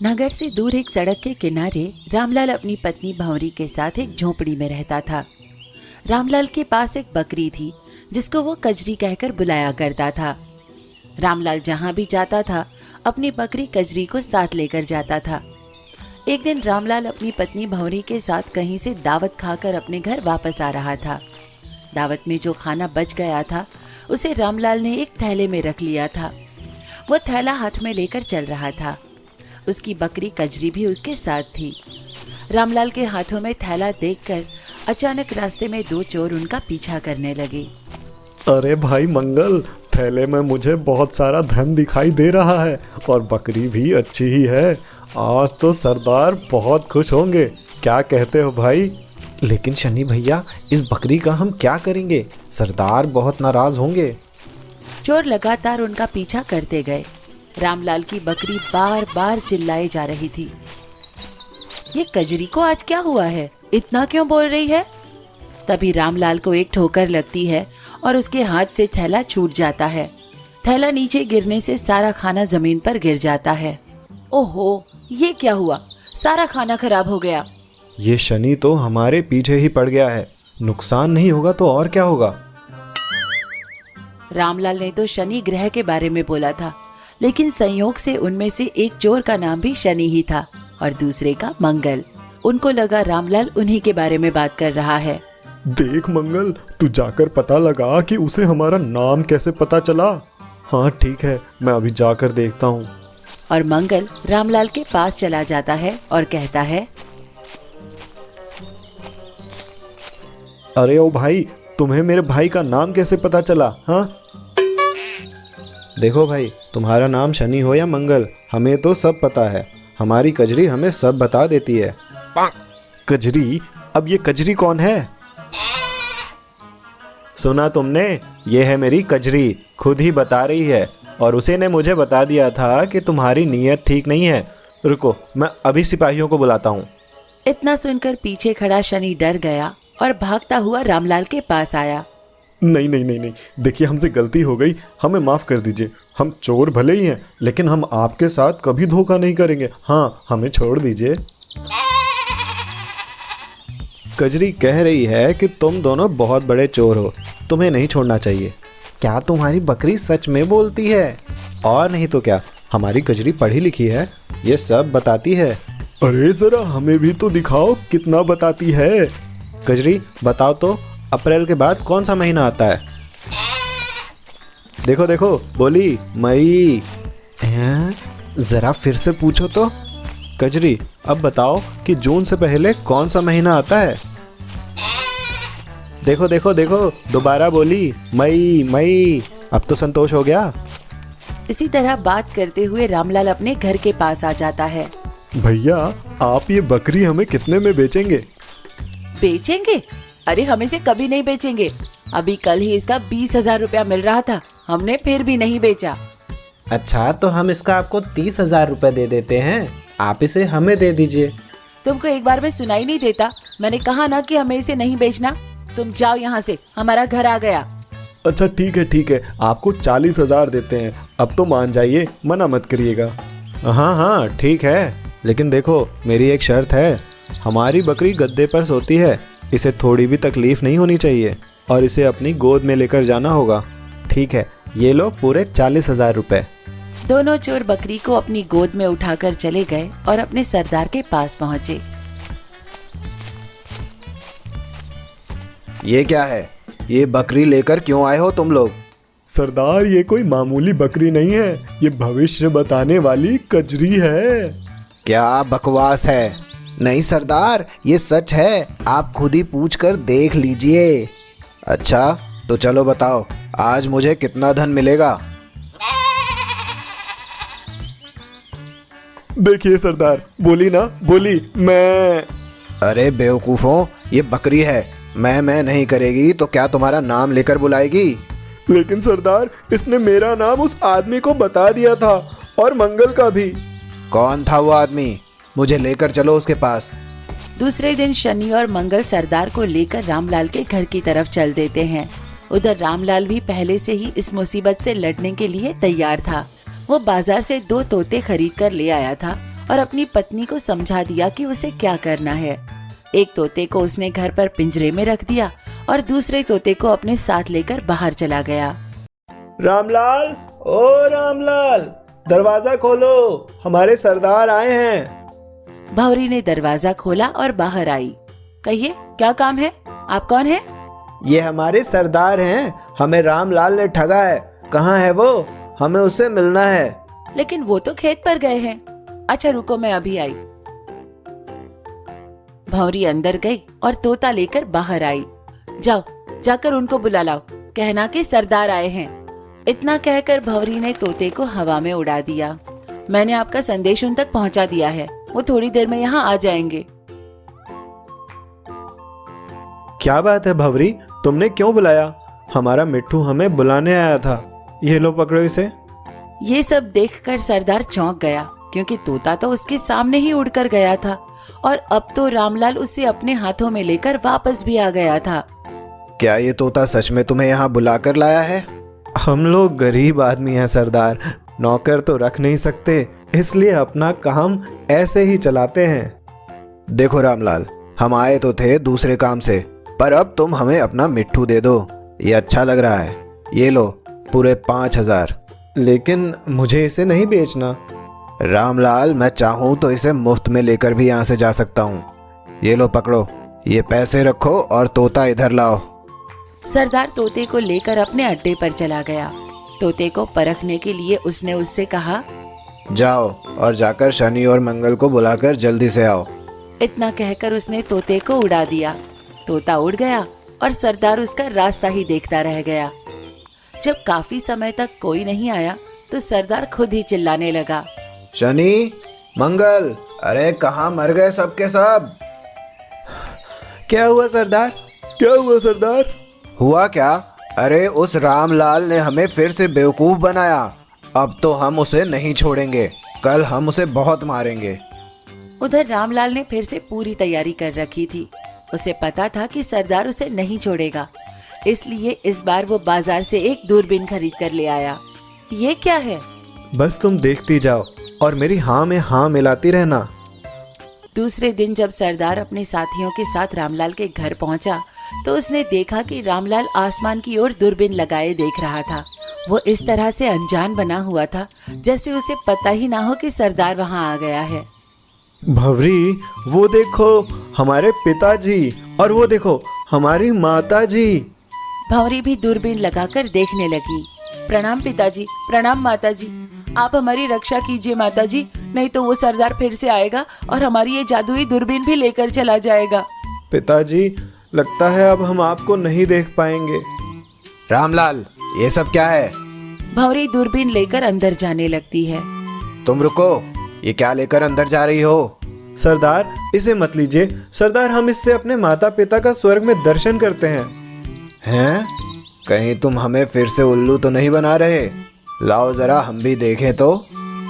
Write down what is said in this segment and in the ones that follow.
नगर से दूर एक सड़क के किनारे रामलाल अपनी पत्नी भंवरी के साथ एक झोपड़ी में रहता था। रामलाल के पास एक बकरी थी जिसको वो कजरी कहकर बुलाया करता था। रामलाल जहाँ भी जाता था अपनी बकरी कजरी को साथ लेकर जाता था। एक दिन रामलाल अपनी पत्नी भंवरी के साथ कहीं से दावत खाकर अपने घर वापस आ रहा था। दावत में जो खाना बच गया था उसे रामलाल ने एक थैले में रख लिया था। वो थैला हाथ में लेकर चल रहा था। उसकी बकरी कजरी भी उसके साथ थी। रामलाल के हाथों में थैला देखकर अचानक रास्ते में दो चोर उनका पीछा करने लगे। अरे भाई मंगल, थैले में मुझे बहुत सारा धन दिखाई दे रहा है और बकरी भी अच्छी ही है। आज तो सरदार बहुत खुश होंगे, क्या कहते हो भाई? लेकिन शनि भैया, इस बकरी का हम क्या करेंगे? सरदार बहुत नाराज होंगे। चोर लगातार उनका पीछा करते गए। रामलाल की बकरी बार बार चिल्लाए जा रही थी। ये कजरी को आज क्या हुआ है, इतना क्यों बोल रही है? तभी रामलाल को एक ठोकर लगती है और उसके हाथ से थैला छूट जाता है। थैला नीचे गिरने से सारा खाना जमीन पर गिर जाता है। ओहो, ये क्या हुआ? सारा खाना खराब हो गया। ये शनि तो हमारे पीछे ही पड़ गया है। नुकसान नहीं होगा तो और क्या होगा? रामलाल ने तो शनि ग्रह के बारे में बोला था, लेकिन संयोग से उनमें से एक चोर का नाम भी शनि ही था और दूसरे का मंगल। उनको लगा रामलाल उन्हीं के बारे में बात कर रहा है। देख मंगल, तू जाकर पता लगा कि उसे हमारा नाम कैसे पता चला। हाँ ठीक है, मैं अभी जाकर देखता हूँ। और मंगल रामलाल के पास चला जाता है और कहता है, अरे ओ भाई, तुम्हें मेरे भाई का नाम कैसे पता चला? हाँ देखो भाई, तुम्हारा नाम शनि हो या मंगल, हमें तो सब पता है। हमारी कजरी हमें सब बता देती है। कजरी? अब ये कजरी कौन है? सुना तुमने? ये है मेरी कजरी, खुद ही बता रही है। और उसे ने मुझे बता दिया था कि तुम्हारी नीयत ठीक नहीं है। रुको, मैं अभी सिपाहियों को बुलाता हूँ। इतना सुनकर पीछे खड़ा शनि डर गया और भागता हुआ रामलाल के पास आया। नहीं नहीं नहीं नहीं, देखिए हमसे गलती हो गई, हमें माफ़ कर दीजिए। हम चोर भले ही हैं, लेकिन हम आपके साथ कभी धोखा नहीं करेंगे। हाँ, हमें छोड़ दीजिए। कजरी कह रही है कि तुम दोनों बहुत बड़े चोर हो, तुम्हें नहीं छोड़ना चाहिए। क्या तुम्हारी बकरी सच में बोलती है? और नहीं तो क्या, हमारी कजरी पढ़ी लिखी है, ये सब बताती है। अरे जरा हमें भी तो दिखाओ कितना बताती है। कजरी बताओ तो, अप्रैल के बाद कौन सा महीना आता है? देखो देखो, बोली मई। जरा फिर से पूछो तो। कजरी अब बताओ कि जून से पहले कौन सा महीना आता है? देखो देखो देखो, दोबारा बोली मई मई। अब तो संतोष हो गया। इसी तरह बात करते हुए रामलाल अपने घर के पास आ जाता है। भैया, आप ये बकरी हमें कितने में बेचेंगे? बेचेंगे? अरे हम इसे कभी नहीं बेचेंगे। अभी कल ही इसका 20,000 रुपया मिल रहा था, हमने फिर भी नहीं बेचा। अच्छा, तो हम इसका आपको 30,000 रुपये दे देते हैं, आप इसे हमें दे दीजिए। तुमको एक बार में सुनाई नहीं देता? मैंने कहा ना कि हमें इसे नहीं बेचना। तुम जाओ यहाँ से, हमारा घर आ गया। अच्छा ठीक है, आपको 40,000 देते हैं। अब तो मान जाइए, मना मत करिएगा। हाँ हाँ ठीक है, लेकिन देखो मेरी एक शर्त है। हमारी बकरी गद्दे पर सोती है, इसे थोड़ी भी तकलीफ नहीं होनी चाहिए और इसे अपनी गोद में लेकर जाना होगा। ठीक है, ये लो पूरे 40,000 रुपये। दोनों चोर बकरी को अपनी गोद में उठाकर चले गए और अपने सरदार के पास पहुँचे। ये क्या है? ये बकरी लेकर क्यों आए हो तुम लोग? सरदार, ये कोई मामूली बकरी नहीं है, ये भविष्य बताने वाली कजरी है। क्या बकवास है? नहीं सरदार, ये सच है, आप खुद ही पूछ कर देख लीजिए। अच्छा तो चलो बताओ, आज मुझे कितना धन मिलेगा? देखिए सरदार, बोली ना, बोली मैं। अरे बेवकूफ़ों, ये बकरी है, मैं नहीं करेगी तो क्या तुम्हारा नाम लेकर बुलाएगी? लेकिन सरदार, इसने मेरा नाम उस आदमी को बता दिया था और मंगल का भी। कौन था वो आदमी? मुझे लेकर चलो उसके पास। दूसरे दिन शनि और मंगल सरदार को लेकर रामलाल के घर की तरफ चल देते हैं। उधर रामलाल भी पहले से ही इस मुसीबत से लड़ने के लिए तैयार था। वो बाजार से 2 तोते खरीद कर ले आया था और अपनी पत्नी को समझा दिया कि उसे क्या करना है। एक तोते को उसने घर पर पिंजरे में रख दिया और दूसरे तोते को अपने साथ लेकर बाहर चला गया। रामलाल, ओ रामलाल, दरवाजा खोलो, हमारे सरदार आए हैं। भंवरी ने दरवाजा खोला और बाहर आई। कहिए, क्या काम है? आप कौन है? ये हमारे सरदार हैं, हमें रामलाल ने ठगा है। कहाँ है वो? हमें उससे मिलना है। लेकिन वो तो खेत पर गए हैं। अच्छा रुको, मैं अभी आई। भंवरी अंदर गई और तोता लेकर बाहर आई। जाओ, जाकर उनको बुला लाओ, कहना कि सरदार आए हैं। इतना कहकर भंवरी ने तोते को हवा में उड़ा दिया। मैंने आपका संदेश उन तक पहुंचा दिया है, वो थोड़ी देर में यहाँ आ जाएंगे। क्या बात है भंवरी, तुमने क्यों बुलाया? हमारा मिट्ठू हमें बुलाने आया था। ये लो, पकड़ो इसे। ये सब देखकर सरदार चौंक गया, क्योंकि तोता तो उसके सामने ही उड़कर गया था और अब तो रामलाल उसे अपने हाथों में लेकर वापस भी आ गया था। क्या ये तोता सच में तुम्हें यहाँ बुलाकर लाया है? हम लोग गरीब आदमी हैं सरदार, नौकर तो रख नहीं सकते, इसलिए अपना काम ऐसे ही चलाते हैं। देखो रामलाल, हम आए तो थे दूसरे काम से, पर अब तुम हमें अपना मिट्ठू दे दो, ये अच्छा लग रहा है। ये लो, पूरे 5,000। लेकिन मुझे इसे नहीं बेचना। रामलाल, मैं चाहूँ तो इसे मुफ्त में लेकर भी यहाँ से जा सकता हूँ। ये लो, पकड़ो, ये पैसे रखो और तोता इधर लाओ। सरदार तोते को लेकर अपने अड्डे पर चला गया। तोते को परखने के लिए उसने उससे कहा, जाओ और जाकर शनि और मंगल को बुलाकर जल्दी से आओ। इतना कहकर उसने तोते को उड़ा दिया। तोता उड़ गया और सरदार उसका रास्ता ही देखता रह गया। जब काफी समय तक कोई नहीं आया तो सरदार खुद ही चिल्लाने लगा, शनि, मंगल, अरे कहाँ मर गए सबके सब? क्या हुआ सरदार? क्या हुआ सरदार? हुआ क्या? अरे उस रामलाल ने हमें फिर से बेवकूफ बनाया। अब तो हम उसे नहीं छोड़ेंगे, कल हम उसे बहुत मारेंगे। उधर रामलाल ने फिर से पूरी तैयारी कर रखी थी। उसे पता था कि सरदार उसे नहीं छोड़ेगा, इसलिए इस बार वो बाजार से एक दूरबीन खरीद कर ले आया। ये क्या है? बस तुम देखती जाओ और मेरी हाँ में हाँ मिलाती रहना। दूसरे दिन जब सरदार अपने साथियों के साथ रामलाल के घर पहुंचा तो उसने देखा कि रामलाल आसमान की ओर दूरबीन लगाए देख रहा था। वो इस तरह से अनजान बना हुआ था जैसे उसे पता ही ना हो कि सरदार वहां आ गया है। भंवरी, वो देखो हमारे पिताजी, और वो देखो हमारी माताजी। भंवरी भी दूरबीन लगाकर देखने लगी। प्रणाम पिताजी, प्रणाम माताजी, आप हमारी रक्षा कीजिए माताजी, नहीं तो वो सरदार फिर से आएगा और हमारी ये जादुई दूरबीन भी लेकर चला जाएगा। पिताजी, लगता है अब हम आपको नहीं देख पाएंगे। रामलाल, ये सब क्या है? भंवरी दूरबीन लेकर अंदर जाने लगती है। तुम रुको, ये क्या लेकर अंदर जा रही हो? सरदार, इसे मत लीजिए सरदार, हम इससे अपने माता पिता का स्वर्ग में दर्शन करते हैं। हैं? कहीं तुम हमें फिर से उल्लू तो नहीं बना रहे? लाओ जरा हम भी देखें तो।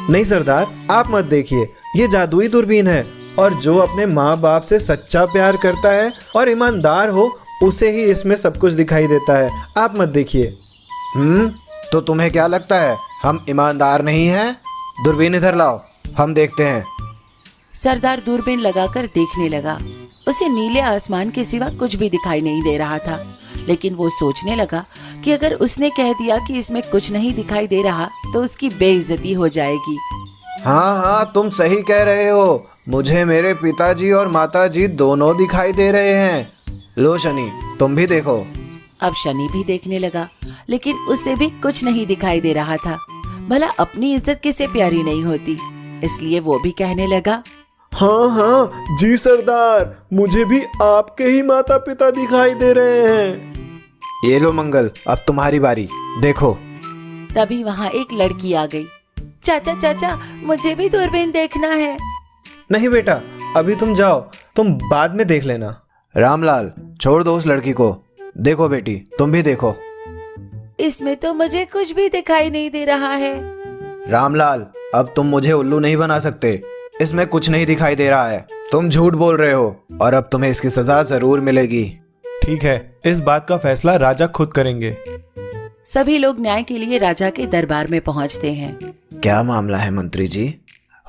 नहीं सरदार, आप मत देखिए, ये जादुई दूरबीन है और जो अपने माँ बाप से सच्चा प्यार करता है और ईमानदार हो उसे ही इसमें सब कुछ दिखाई देता है। आप मत देखिए। तो तुम्हें क्या लगता है हम ईमानदार नहीं हैं? दूरबीन इधर लाओ, हम देखते हैं। सरदार दूरबीन लगाकर देखने लगा। उसे नीले आसमान के सिवा कुछ भी दिखाई नहीं दे रहा था, लेकिन वो सोचने लगा कि अगर उसने कह दिया कि इसमें कुछ नहीं दिखाई दे रहा तो उसकी बेइज्जती हो जाएगी। हाँ, तुम सही कह रहे हो, मुझे मेरे पिताजी और माताजी दोनों दिखाई दे रहे हैं। लो शनि, तुम भी देखो। अब शनि भी देखने लगा, लेकिन उसे भी कुछ नहीं दिखाई दे रहा था। भला अपनी इज्जत किसे प्यारी नहीं होती, इसलिए वो भी कहने लगा, हाँ हाँ जी सरदार, मुझे भी आपके ही माता पिता दिखाई दे रहे हैं। ये लो मंगल, अब तुम्हारी बारी, देखो। तभी वहाँ एक लड़की आ गई। चाचा चाचा, मुझे भी दूरबीन देखना है। नहीं बेटा, अभी तुम जाओ, तुम बाद में देख लेना। रामलाल, छोड़ दो उस लड़की को। देखो बेटी, तुम भी देखो। इसमें तो मुझे कुछ भी दिखाई नहीं दे रहा है। रामलाल, अब तुम मुझे उल्लू नहीं बना सकते, इसमें कुछ नहीं दिखाई दे रहा है। तुम झूठ बोल रहे हो और अब तुम्हें इसकी सजा जरूर मिलेगी। ठीक है, इस बात का फैसला राजा खुद करेंगे। सभी लोग न्याय के लिए राजा के दरबार में पहुंचते हैं। क्या मामला है मंत्री जी?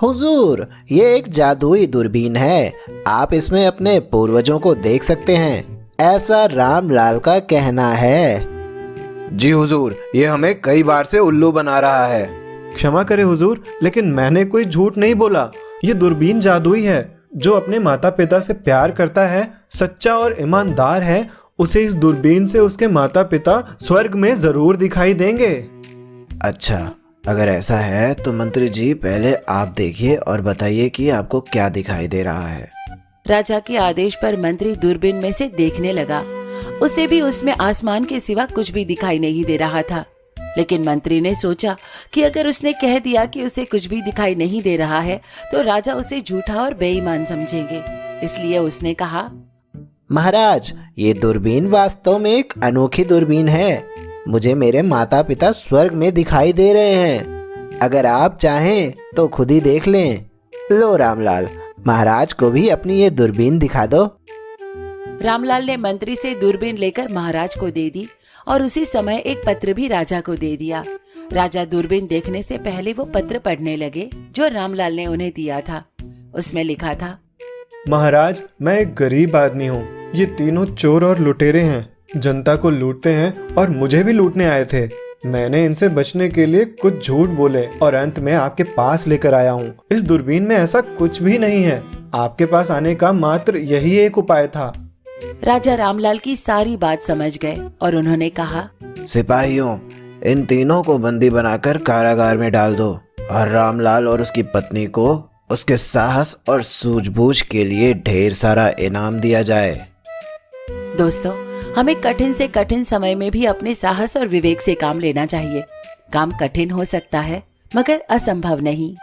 हुजूर, ये एक जादुई दूरबीन है। आप इसमें अपने पूर्वजों को देख सकते हैं, ऐसा रामलाल का कहना है। जी हुजूर, ये हमें कई बार से उल्लू बना रहा है। क्षमा करें हुजूर, लेकिन मैंने कोई झूठ नहीं बोला। ये दूरबीन जादुई है। जो अपने माता पिता से प्यार करता है, सच्चा और ईमानदार है, उसे इस दूरबीन से उसके माता पिता स्वर्ग में जरूर दिखाई देंगे। अच्छा, अगर ऐसा है तो मंत्री जी पहले आप देखिए और बताइए कि आपको क्या दिखाई दे रहा है। राजा के आदेश पर मंत्री दूरबीन में से देखने लगा। उसे भी उसमें आसमान के सिवा कुछ भी दिखाई नहीं दे रहा था। लेकिन मंत्री ने सोचा कि अगर उसने कह दिया कि उसे कुछ भी दिखाई नहीं दे रहा है तो राजा उसे झूठा और बेईमान समझेंगे। इसलिए उसने कहा, महाराज, ये दूरबीन वास्तव में एक अनोखी दूरबीन है। मुझे मेरे माता पिता स्वर्ग में दिखाई दे रहे हैं। अगर आप चाहें तो खुद ही देख लें। लो रामलाल, महाराज को भी अपनी ये दूरबीन दिखा दो। रामलाल ने मंत्री से दूरबीन लेकर महाराज को दे दी और उसी समय एक पत्र भी राजा को दे दिया। राजा दूरबीन देखने से पहले वो पत्र पढ़ने लगे जो रामलाल ने उन्हें दिया था। उसमें लिखा था, महाराज, मैं एक गरीब आदमी हूँ। ये तीनों चोर और लुटेरे हैं, जनता को लूटते हैं और मुझे भी लूटने आए थे। मैंने इनसे बचने के लिए कुछ झूठ बोले और अंत में आपके पास लेकर आया हूँ। इस दूरबीन में ऐसा कुछ भी नहीं है। आपके पास आने का मात्र यही एक उपाय था। राजा रामलाल की सारी बात समझ गए और उन्होंने कहा, सिपाहियों, इन तीनों को बंदी बनाकर कारागार में डाल दो और रामलाल और उसकी पत्नी को उसके साहस और सूझबूझ के लिए ढेर सारा इनाम दिया जाए। दोस्तों, हमें कठिन से कठिन समय में भी अपने साहस और विवेक से काम लेना चाहिए। काम कठिन हो सकता है मगर असंभव नहीं।